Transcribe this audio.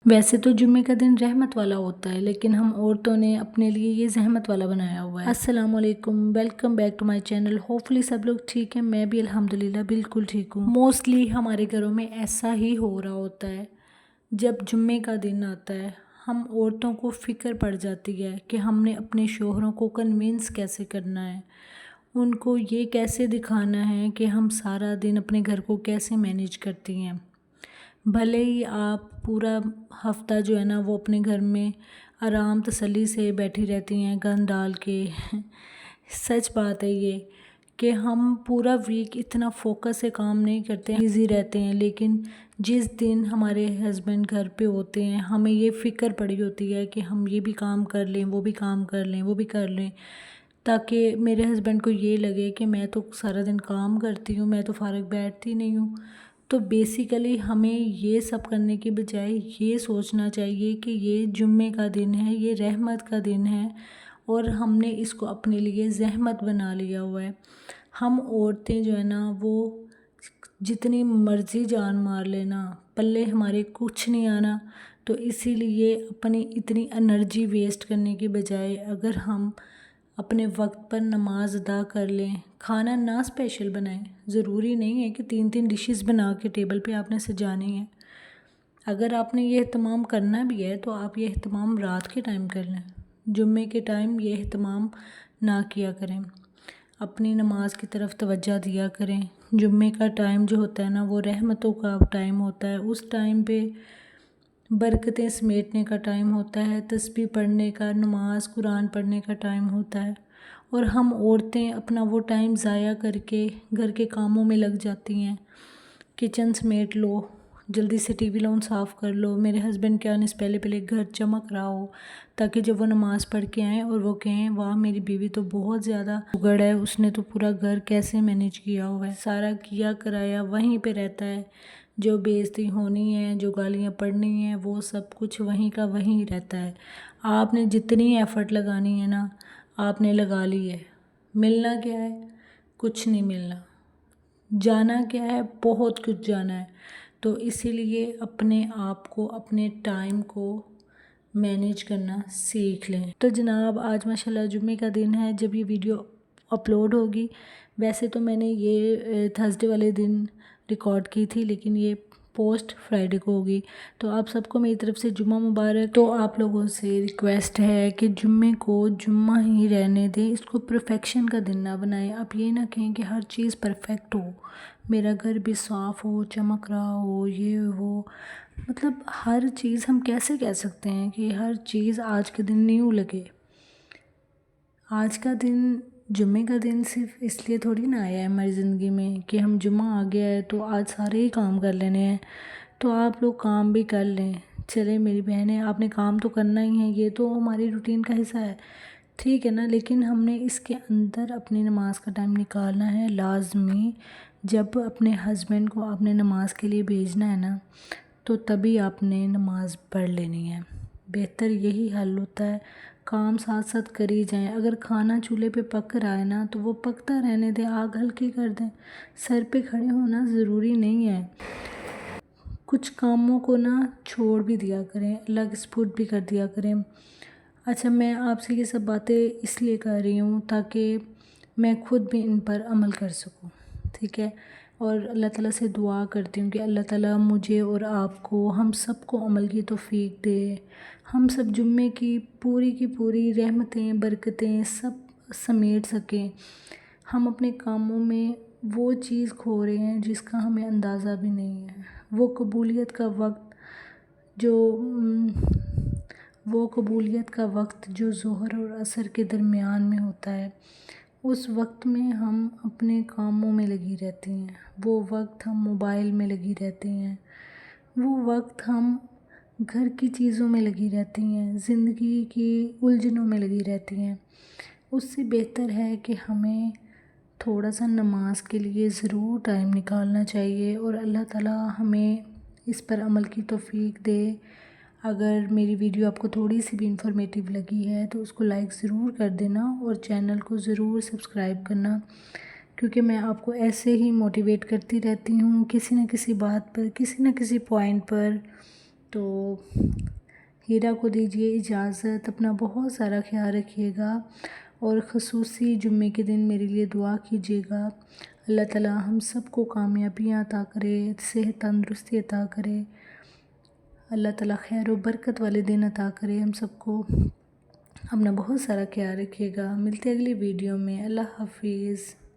ویسے تو جمعے کا دن رحمت والا ہوتا ہے، لیکن ہم عورتوں نے اپنے لیے یہ زحمت والا بنایا ہوا ہے۔ السلام علیکم، welcome back to my channel. Hopefully سب لوگ ٹھیک ہیں، میں بھی الحمدللہ بالکل ٹھیک ہوں۔ موسٹلی ہمارے گھروں میں ایسا ہی ہو رہا ہوتا ہے، جب جمعے کا دن آتا ہے ہم عورتوں کو فکر پڑ جاتی ہے کہ ہم نے اپنے شوہروں کو کنونس کیسے کرنا ہے، ان کو یہ کیسے دکھانا ہے کہ ہم سارا دن اپنے گھر کو کیسے مینیج کرتی ہیں۔ بھلے ہی آپ پورا ہفتہ جو ہے نا وہ اپنے گھر میں آرام تسلی سے بیٹھی رہتی ہیں گن ڈال کے۔ سچ بات ہے یہ کہ ہم پورا ویک اتنا فوکس سے کام نہیں کرتے ہیں، بزی رہتے ہیں، لیکن جس دن ہمارے ہسبینڈ گھر پہ ہوتے ہیں ہمیں یہ فکر پڑی ہوتی ہے کہ ہم یہ بھی کام کر لیں، وہ بھی کام کر لیں، وہ بھی کر لیں، تاکہ میرے ہسبینڈ کو یہ لگے کہ میں تو سارا دن کام کرتی ہوں، میں تو فارغ بیٹھتی نہیں ہوں۔ تو بیسیکلی ہمیں یہ سب کرنے کے بجائے یہ سوچنا چاہیے کہ یہ جمعے کا دن ہے، یہ رحمت کا دن ہے، اور ہم نے اس کو اپنے لیے زحمت بنا لیا ہوا ہے۔ ہم عورتیں جو ہے نا وہ جتنی مرضی جان مار لینا، پلے ہمارے کچھ نہیں آنا، تو اسی لیے اپنی اتنی انرجی ویسٹ کرنے کے بجائے اگر ہم اپنے وقت پر نماز ادا کر لیں، کھانا نہ اسپیشل بنائیں، ضروری نہیں ہے کہ 3 ڈشز بنا کے ٹیبل پہ آپ نے سجانی ہے۔ اگر آپ نے یہ اہتمام کرنا بھی ہے تو آپ یہ اہتمام رات کے ٹائم کر لیں، جمعے کے ٹائم یہ اہتمام نہ کیا کریں، اپنی نماز کی طرف توجہ دیا کریں۔ جمعے کا ٹائم جو ہوتا ہے نا وہ رحمتوں کا ٹائم ہوتا ہے، اس ٹائم پہ برکتیں سمیٹنے کا ٹائم ہوتا ہے، تسبیح پڑھنے کا، نماز قرآن پڑھنے کا ٹائم ہوتا ہے، اور ہم عورتیں اپنا وہ ٹائم ضائع کر کے گھر کے کاموں میں لگ جاتی ہیں۔ کچن سمیٹ لو، جلدی سے ٹی وی لاؤن صاف کر لو، میرے ہسبینڈ کے آنے سے پہلے پہلے گھر چمک رہا ہو، تاکہ جب وہ نماز پڑھ کے آئیں اور وہ کہیں واہ میری بیوی تو بہت زیادہ اگڑ ہے، اس نے تو پورا گھر کیسے مینیج کیا ہوا ہے، سارا کیا کرایا وہیں پہ رہتا ہے، جو بے عزتی ہونی ہے، جو گالیاں پڑھنی ہیں، وہ سب کچھ وہیں کا وہیں رہتا ہے۔ آپ نے جتنی ایفرٹ لگانی ہے نا آپ نے لگا لی ہے، ملنا کیا ہے؟ کچھ نہیں ملنا۔ جانا کیا ہے؟ بہت کچھ جانا ہے۔ تو اسی لیے اپنے آپ کو، اپنے ٹائم کو مینیج کرنا سیکھ لیں۔ تو جناب آج ماشاءاللہ جمعے کا دن ہے جب یہ ویڈیو اپلوڈ ہوگی۔ ویسے تو میں نے یہ تھرسڈے والے دن ریکارڈ کی تھی، لیکن یہ پوسٹ فرائیڈے کو ہوگی۔ تو آپ سب کو میری طرف سے جمعہ مبارک۔ تو آپ لوگوں سے ریکویسٹ ہے کہ جمعے کو جمعہ ہی رہنے دیں، اس کو پرفیکشن کا دن نہ بنائیں۔ آپ یہ نہ کہیں کہ ہر چیز پرفیکٹ ہو، میرا گھر بھی صاف ہو، چمک رہا ہو، یہ وہ، مطلب ہر چیز ہم کیسے کہہ سکتے ہیں کہ ہر چیز آج کے دن نیو لگے؟ آج کا دن، جمعے کا دن صرف اس لیے تھوڑی نہ آیا ہے ہماری زندگی میں کہ ہم جمعہ آ گیا ہے تو آج سارے ہی کام کر لینے ہیں۔ تو آپ لوگ کام بھی کر لیں، چلے میری بہنیں آپ نے کام تو کرنا ہی ہے، یہ تو ہماری روٹین کا حصہ ہے، ٹھیک ہے نا، لیکن ہم نے اس کے اندر اپنی نماز کا ٹائم نکالنا ہے لازمی۔ جب اپنے ہسبینڈ کو آپ نے نماز کے لیے بھیجنا ہے نا تو تبھی آپ نے نماز پڑھ لینی ہے، بہتر یہی حل ہوتا ہے۔ کام ساتھ ساتھ کری جائیں، اگر کھانا چولہے پہ پک رہا ہے نا تو وہ پکتا رہنے دیں، آگ ہلکی کر دیں، سر پہ کھڑے ہونا ضروری نہیں ہے۔ کچھ کاموں کو نا چھوڑ بھی دیا کریں، الگ سپورٹ بھی کر دیا کریں۔ اچھا میں آپ سے یہ سب باتیں اس لیے کر رہی ہوں تاکہ میں خود بھی ان پر عمل کر سکوں، ٹھیک ہے، اور اللہ تعالیٰ سے دعا کرتی ہوں کہ اللہ تعالیٰ مجھے اور آپ کو، ہم سب کو عمل کی توفیق دے، ہم سب جمعے کی پوری رحمتیں برکتیں سب سمیٹ سکیں۔ ہم اپنے کاموں میں وہ چیز کھو رہے ہیں جس کا ہمیں اندازہ بھی نہیں ہے، وہ قبولیت کا وقت جو ظہر اور عصر کے درمیان میں ہوتا ہے، اس وقت میں ہم اپنے کاموں میں لگی رہتی ہیں، وہ وقت ہم موبائل میں لگی رہتی ہیں، وہ وقت ہم گھر کی چیزوں میں لگی رہتی ہیں، زندگی کی الجھنوں میں لگی رہتی ہیں۔ اس سے بہتر ہے کہ ہمیں تھوڑا سا نماز کے لیے ضرور ٹائم نکالنا چاہیے، اور اللہ تعالیٰ ہمیں اس پر عمل کی توفیق دے۔ اگر میری ویڈیو آپ کو تھوڑی سی بھی انفارمیٹیو لگی ہے تو اس کو لائک ضرور کر دینا، اور چینل کو ضرور سبسکرائب کرنا، کیونکہ میں آپ کو ایسے ہی موٹیویٹ کرتی رہتی ہوں کسی نہ کسی بات پر، کسی نہ کسی پوائنٹ پر، تو ہیرا کو دیجیے اجازت، اپنا بہت سارا خیال رکھیے گا اور خصوصی جمعے کے دن میرے لیے دعا کیجیے گا۔ اللہ تعالیٰ ہم سب کو کامیابیاں عطا کرے، صحت تندرستی عطا کرے، اللہ تعالیٰ خیر و برکت والے دن عطا کرے ہم سب کو۔ اپنا بہت سارا خیال رکھیے گا، ملتے اگلی ویڈیو میں، اللہ حافظ۔